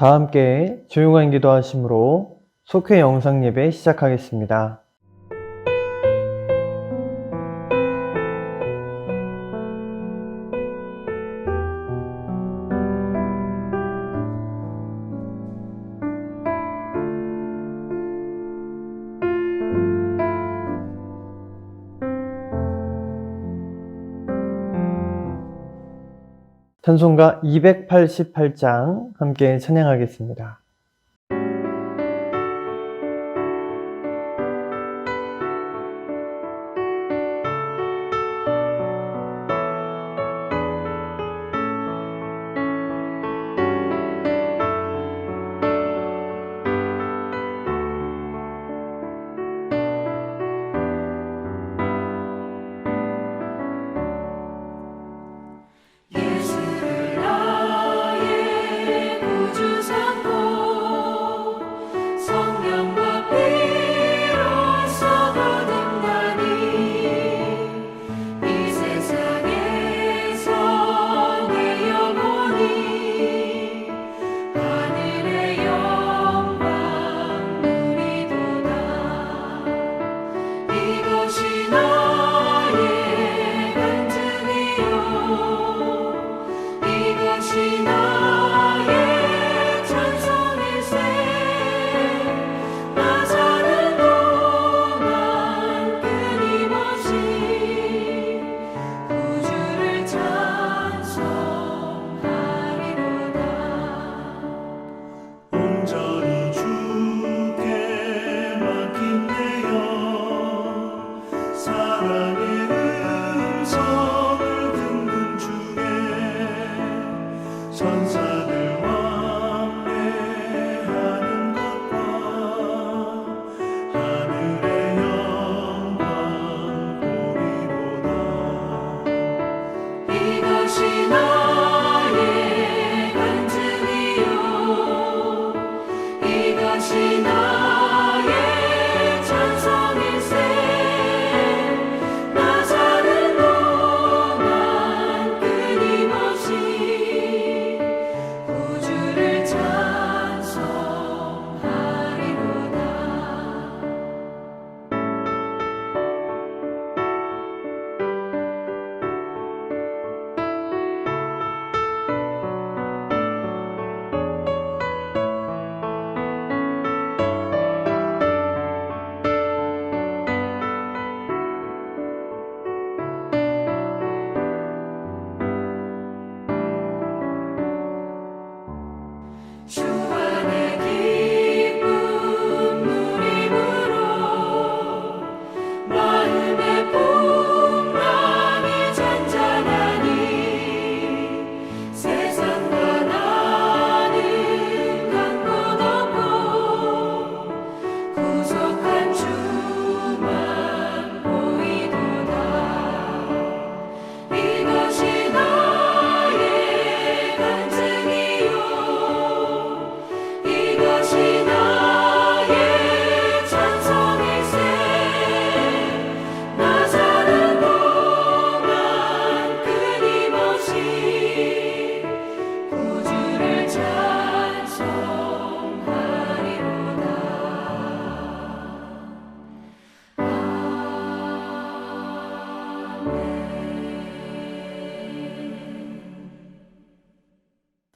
다 함께 조용한 기도하심으로 속회 영상 예배 시작하겠습니다. 찬송가 288장 함께 찬양하겠습니다.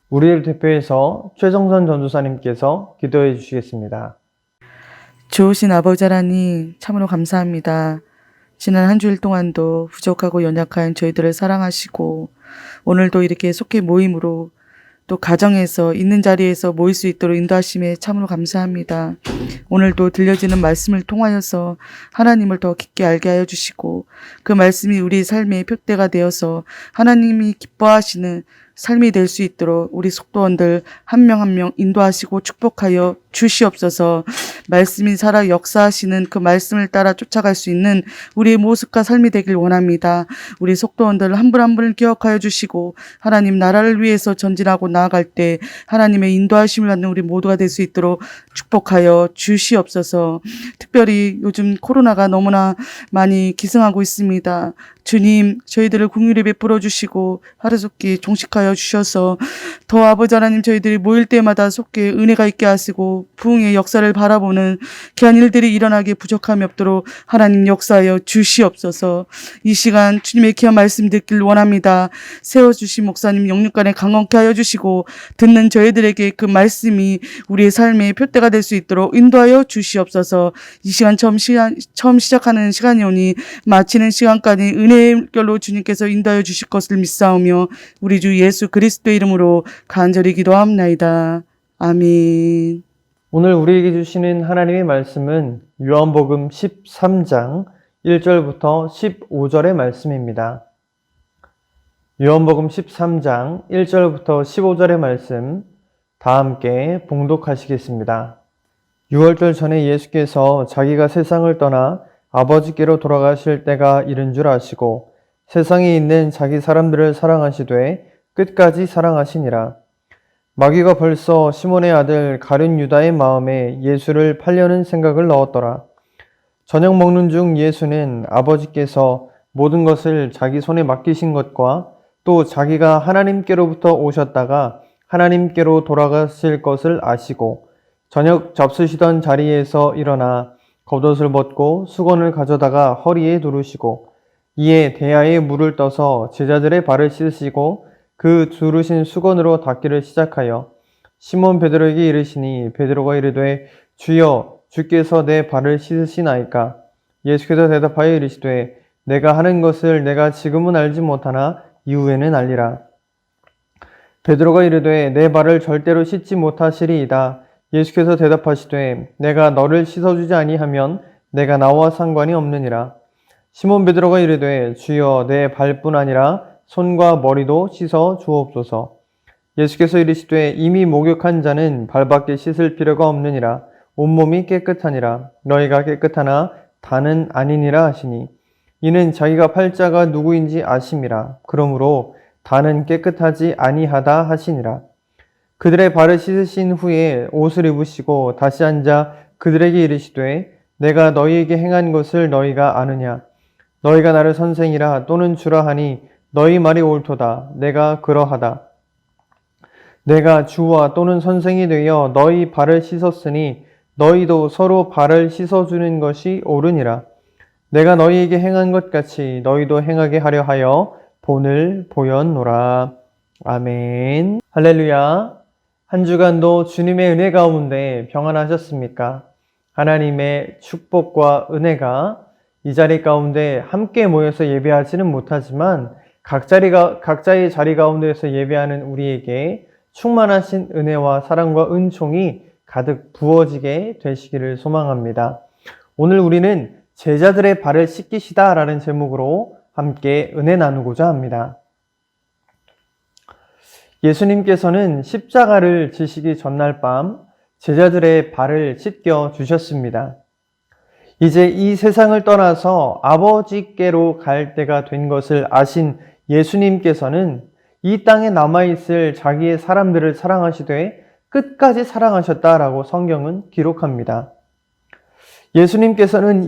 우리를 대표해서 최정선 전도사님께서 기도해 주시겠습니다. 좋으신 아버지 하나님, 참으로 감사합니다. 지난 한 주일 동안도 부족하고 연약한 저희들을 사랑하시고 오늘도 이렇게 속회 모임으로 또 가정에서 있는 자리에서 모일 수 있도록 인도하심에 참으로 감사합니다. 오늘도 들려지는 말씀을 통하여서 하나님을 더 깊게 알게 하여 주시고 그 말씀이 우리 삶의 표대가 되어서 하나님이 기뻐하시는 삶이 될 수 있도록 우리 속도원들 한 명 한 명 인도하시고 축복하여 주시옵소서. 말씀이 살아 역사하시는 그 말씀을 따라 쫓아갈 수 있는 우리의 모습과 삶이 되길 원합니다. 우리 속도원들 한 분 한 분을 기억하여 주시고 하나님 나라를 위해서 전진하고 나아갈 때 하나님의 인도하심을 받는 우리 모두가 될 수 있도록 축복하여 주시옵소서. 특별히 요즘 코로나가 너무나 많이 기승하고 있습니다. 주님, 저희들을 긍휼히 베풀어 주시고 하루속히 종식하여 인도하여 주셔서 더 아버지 하나님 저희들이 모일 때마다 속히 은혜가 있게 하시고 부흥의 역사를 바라보는 귀한 일들이 일어나게 부족함이 없도록 하나님 역사하여 주시옵소서. 이 시간 주님의 귀한 말씀 듣길 원합니다. 세워주신 목사님 영육간에 강건케 하여 주시고 듣는 저희들에게 그 말씀이 우리의 삶의 표대가 될 수 있도록 인도하여 주시옵소서. 이 시간 처음 시작하는 시간이 오니 마치는 시간까지 은혜의 결로 주님께서 인도하여 주실 것을 믿사오며 우리 주 예수 그리스도의 이름으로 간절히 기도합나이다. 아멘. 오늘 우리에게 주시는 하나님의 말씀은 요한복음 13장 1절부터 15절의 말씀입니다. 요한복음 13장 1절부터 15절의 말씀 다 함께 봉독하시겠습니다. 6월절 전에 예수께서 자기가 세상을 떠나 아버지께로 돌아가실 때가 이른 줄 아시고 세상에 있는 자기 사람들을 사랑하시되 끝까지 사랑하시니라. 마귀가 벌써 시몬의 아들 가룟 유다의 마음에 예수를 팔려는 생각을 넣었더라. 저녁 먹는 중 예수는 아버지께서 모든 것을 자기 손에 맡기신 것과 또 자기가 하나님께로부터 오셨다가 하나님께로 돌아가실 것을 아시고 저녁 잡수시던 자리에서 일어나 겉옷을 벗고 수건을 가져다가 허리에 두르시고 이에 대야에 물을 떠서 제자들의 발을 씻으시고 그 두르신 수건으로 닦기를 시작하여 시몬 베드로에게 이르시니 베드로가 이르되 주여 주께서 내 발을 씻으시나이까. 예수께서 대답하여 이르시되 내가 하는 것을 내가 지금은 알지 못하나 이후에는 알리라. 베드로가 이르되 내 발을 절대로 씻지 못하시리이다. 예수께서 대답하시되 내가 너를 씻어주지 아니하면 내가 나와 상관이 없느니라. 시몬 베드로가 이르되 주여 내 발뿐 아니라 손과 머리도 씻어 주옵소서. 예수께서 이르시되 이미 목욕한 자는 발밖에 씻을 필요가 없느니라. 온몸이 깨끗하니라. 너희가 깨끗하나 다는 아니니라 하시니 이는 자기가 팔자가 누구인지 아심이라. 그러므로 다는 깨끗하지 아니하다 하시니라. 그들의 발을 씻으신 후에 옷을 입으시고 다시 앉아 그들에게 이르시되 내가 너희에게 행한 것을 너희가 아느냐. 너희가 나를 선생이라 또는 주라 하니 너희 말이 옳도다. 내가 그러하다. 내가 주와 또는 선생이 되어 너희 발을 씻었으니 너희도 서로 발을 씻어주는 것이 옳으니라. 내가 너희에게 행한 것 같이 너희도 행하게 하려 하여 본을 보였노라. 아멘. 할렐루야. 한 주간도 주님의 은혜 가운데 평안하셨습니까? 하나님의 축복과 은혜가 이 자리 가운데 함께 모여서 예배하지는 못하지만 각자의 자리 가운데에서 예배하는 우리에게 충만하신 은혜와 사랑과 은총이 가득 부어지게 되시기를 소망합니다. 오늘 우리는 제자들의 발을 씻기시다 라는 제목으로 함께 은혜 나누고자 합니다. 예수님께서는 십자가를 지시기 전날 밤 제자들의 발을 씻겨 주셨습니다. 이제 이 세상을 떠나서 아버지께로 갈 때가 된 것을 아신 예수님께서는 이 땅에 남아있을 자기의 사람들을 사랑하시되 끝까지 사랑하셨다라고 성경은 기록합니다. 예수님께서는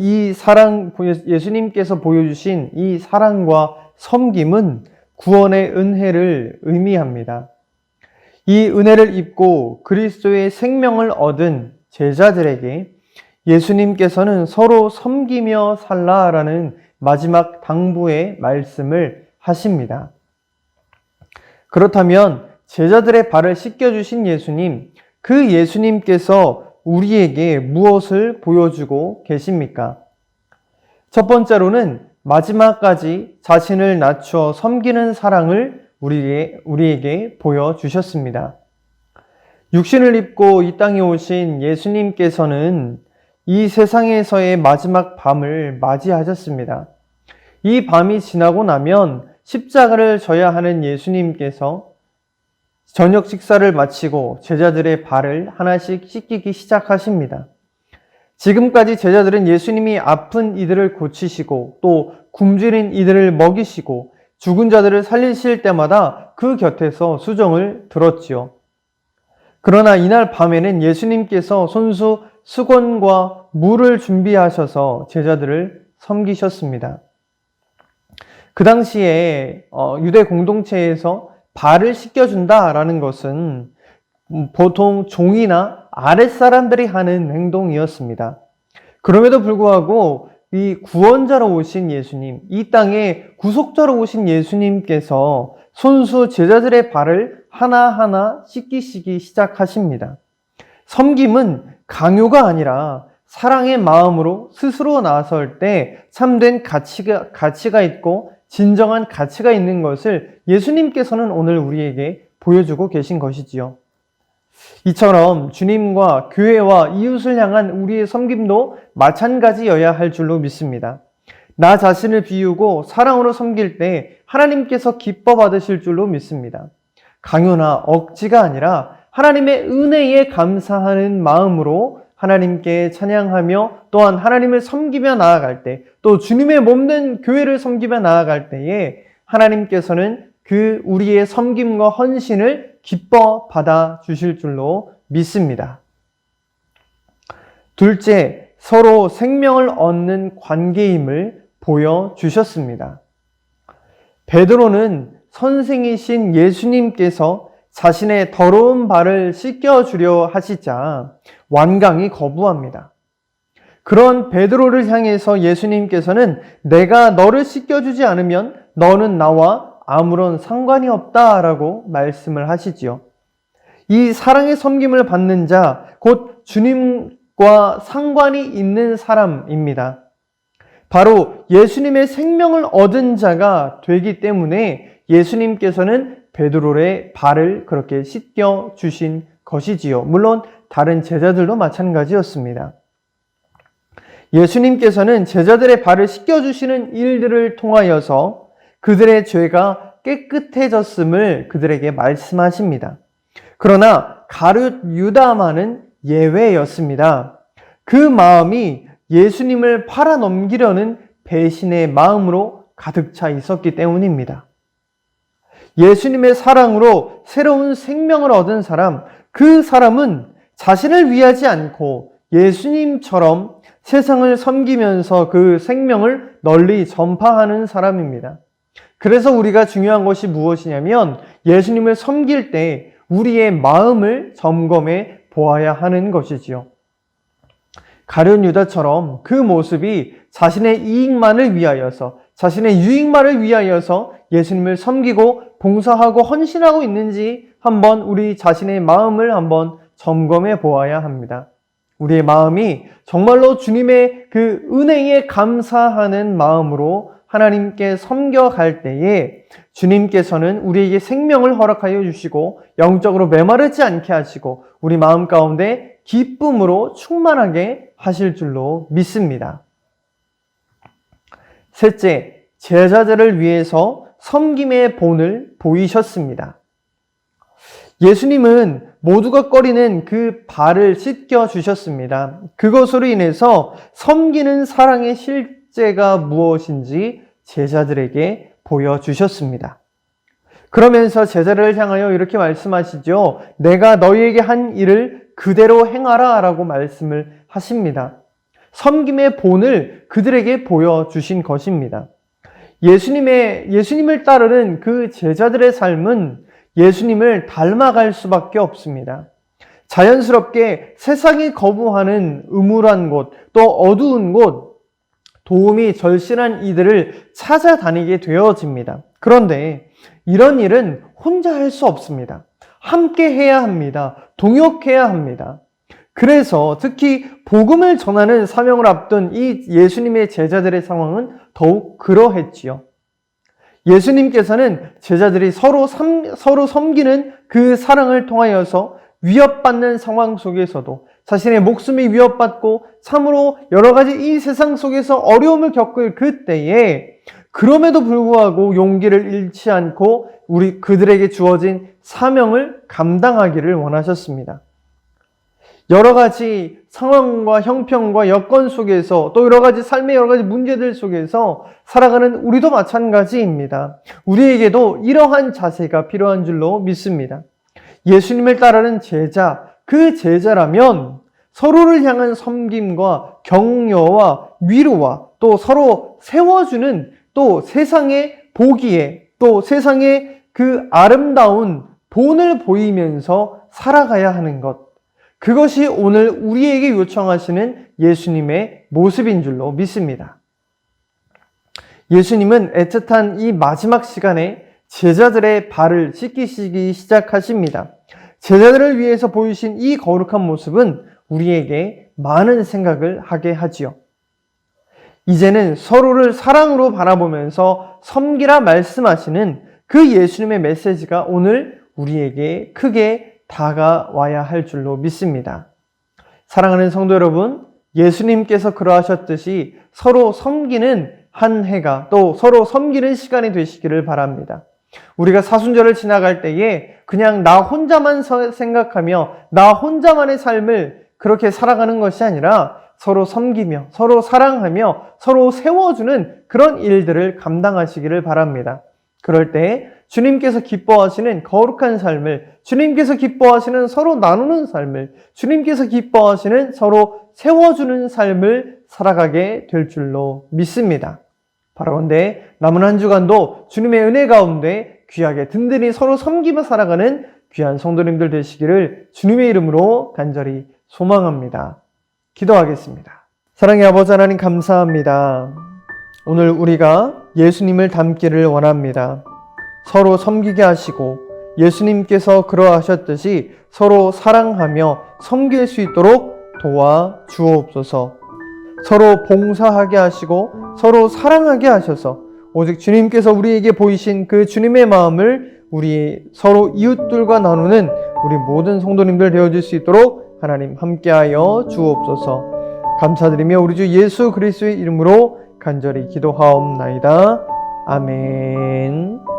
예수님께서 보여주신 이 사랑과 섬김은 구원의 은혜를 의미합니다. 이 은혜를 입고 그리스도의 생명을 얻은 제자들에게 예수님께서는 서로 섬기며 살라라는 마지막 당부의 말씀을 하십니다. 그렇다면 제자들의 발을 씻겨주신 예수님, 그 예수님께서 우리에게 무엇을 보여주고 계십니까? 첫 번째로는 마지막까지 자신을 낮추어 섬기는 사랑을 우리에게 보여주셨습니다. 육신을 입고 이 땅에 오신 예수님께서는 이 세상에서의 마지막 밤을 맞이하셨습니다. 이 밤이 지나고 나면 십자가를 져야 하는 예수님께서 저녁 식사를 마치고 제자들의 발을 하나씩 씻기기 시작하십니다. 지금까지 제자들은 예수님이 아픈 이들을 고치시고 또 굶주린 이들을 먹이시고 죽은 자들을 살리실 때마다 그 곁에서 수정을 들었지요. 그러나 이날 밤에는 예수님께서 손수 수건과 물을 준비하셔서 제자들을 섬기셨습니다. 그 당시에 유대 공동체에서 발을 씻겨준다라는 것은 보통 종이나 아랫사람들이 하는 행동이었습니다. 그럼에도 불구하고 이 구원자로 오신 예수님, 이 땅에 구속자로 오신 예수님께서 손수 제자들의 발을 하나하나 씻기시기 시작하십니다. 섬김은 강요가 아니라 사랑의 마음으로 스스로 나설 때 참된 가치가 있고 진정한 가치가 있는 것을 예수님께서는 오늘 우리에게 보여주고 계신 것이지요. 이처럼 주님과 교회와 이웃을 향한 우리의 섬김도 마찬가지여야 할 줄로 믿습니다. 나 자신을 비우고 사랑으로 섬길 때 하나님께서 기뻐 받으실 줄로 믿습니다. 강요나 억지가 아니라 하나님의 은혜에 감사하는 마음으로 하나님께 찬양하며 또한 하나님을 섬기며 나아갈 때, 또 주님의 몸된 교회를 섬기며 나아갈 때에 하나님께서는 그 우리의 섬김과 헌신을 기뻐 받아 주실 줄로 믿습니다. 둘째, 서로 생명을 얻는 관계임을 보여주셨습니다. 베드로는 선생이신 예수님께서 자신의 더러운 발을 씻겨주려 하시자 완강히 거부합니다. 그런 베드로를 향해서 예수님께서는 내가 너를 씻겨주지 않으면 너는 나와 아무런 상관이 없다라고 말씀을 하시지요. 이 사랑의 섬김을 받는 자, 곧 주님과 상관이 있는 사람입니다. 바로 예수님의 생명을 얻은 자가 되기 때문에 예수님께서는 베드로의 발을 그렇게 씻겨 주신 것이지요. 물론 다른 제자들도 마찬가지였습니다. 예수님께서는 제자들의 발을 씻겨 주시는 일들을 통하여서 그들의 죄가 깨끗해졌음을 그들에게 말씀하십니다. 그러나 가룟 유다만은 예외였습니다. 그 마음이 예수님을 팔아넘기려는 배신의 마음으로 가득 차 있었기 때문입니다. 예수님의 사랑으로 새로운 생명을 얻은 사람, 그 사람은 자신을 위하지 않고 예수님처럼 세상을 섬기면서 그 생명을 널리 전파하는 사람입니다. 그래서 우리가 중요한 것이 무엇이냐면 예수님을 섬길 때 우리의 마음을 점검해 보아야 하는 것이지요. 가룟 유다처럼 그 모습이 자신의 이익만을 위하여서, 자신의 유익만을 위하여서 예수님을 섬기고 봉사하고 헌신하고 있는지 한번 우리 자신의 마음을 한번 점검해 보아야 합니다. 우리의 마음이 정말로 주님의 그 은혜에 감사하는 마음으로 하나님께 섬겨갈 때에 주님께서는 우리에게 생명을 허락하여 주시고 영적으로 메마르지 않게 하시고 우리 마음 가운데 기쁨으로 충만하게 하실 줄로 믿습니다. 셋째, 제자들을 위해서 섬김의 본을 보이셨습니다. 예수님은 모두가 꺼리는 그 발을 씻겨 주셨습니다. 그것으로 인해서 섬기는 사랑의 실제가 무엇인지 제자들에게 보여주셨습니다. 그러면서 제자를 향하여 이렇게 말씀하시죠. 내가 너희에게 한 일을 그대로 행하라 라고 말씀을 하십니다. 섬김의 본을 그들에게 보여주신 것입니다. 예수님을 따르는 그 제자들의 삶은 예수님을 닮아갈 수밖에 없습니다. 자연스럽게 세상이 거부하는 음울한 곳, 또 어두운 곳, 도움이 절실한 이들을 찾아다니게 되어집니다. 그런데 이런 일은 혼자 할 수 없습니다. 함께 해야 합니다. 동역해야 합니다. 그래서 특히 복음을 전하는 사명을 앞둔 이 예수님의 제자들의 상황은 더욱 그러했지요. 예수님께서는 제자들이 서로 섬기는 그 사랑을 통하여서 위협받는 상황 속에서도 자신의 목숨이 위협받고 참으로 여러 가지 이 세상 속에서 어려움을 겪을 그때에 그럼에도 불구하고 용기를 잃지 않고 그들에게 주어진 사명을 감당하기를 원하셨습니다. 여러 가지 상황과 형편과 여건 속에서 또 여러 가지 삶의 여러 가지 문제들 속에서 살아가는 우리도 마찬가지입니다. 우리에게도 이러한 자세가 필요한 줄로 믿습니다. 예수님을 따르는 제자, 그 제자라면 서로를 향한 섬김과 격려와 위로와 또 서로 세워주는 또 세상의 보기에 또 세상의 그 아름다운 본을 보이면서 살아가야 하는 것. 그것이 오늘 우리에게 요청하시는 예수님의 모습인 줄로 믿습니다. 예수님은 애틋한 이 마지막 시간에 제자들의 발을 씻기시기 시작하십니다. 제자들을 위해서 보이신 이 거룩한 모습은 우리에게 많은 생각을 하게 하지요. 이제는 서로를 사랑으로 바라보면서 섬기라 말씀하시는 그 예수님의 메시지가 오늘 우리에게 크게 다가와야 할 줄로 믿습니다. 사랑하는 성도 여러분, 예수님께서 그러하셨듯이 서로 섬기는 한 해가 또 서로 섬기는 시간이 되시기를 바랍니다. 우리가 사순절을 지나갈 때에 그냥 나 혼자만 생각하며 나 혼자만의 삶을 그렇게 살아가는 것이 아니라 서로 섬기며 서로 사랑하며 서로 세워주는 그런 일들을 감당하시기를 바랍니다. 그럴 때 주님께서 기뻐하시는 거룩한 삶을, 주님께서 기뻐하시는 서로 나누는 삶을, 주님께서 기뻐하시는 서로 세워주는 삶을 살아가게 될 줄로 믿습니다. 바라건대 남은 한 주간도 주님의 은혜 가운데 귀하게 든든히 서로 섬기며 살아가는 귀한 성도님들 되시기를 주님의 이름으로 간절히 소망합니다. 기도하겠습니다. 사랑의 아버지 하나님 감사합니다. 오늘 우리가 예수님을 닮기를 원합니다. 서로 섬기게 하시고 예수님께서 그러하셨듯이 서로 사랑하며 섬길 수 있도록 도와 주옵소서. 서로 봉사하게 하시고 서로 사랑하게 하셔서 오직 주님께서 우리에게 보이신 그 주님의 마음을 우리 서로 이웃들과 나누는 우리 모든 성도님들 되어줄 수 있도록 하나님 함께하여 주옵소서. 감사드리며 우리 주 예수 그리스도의 이름으로 간절히 기도하옵나이다. 아멘.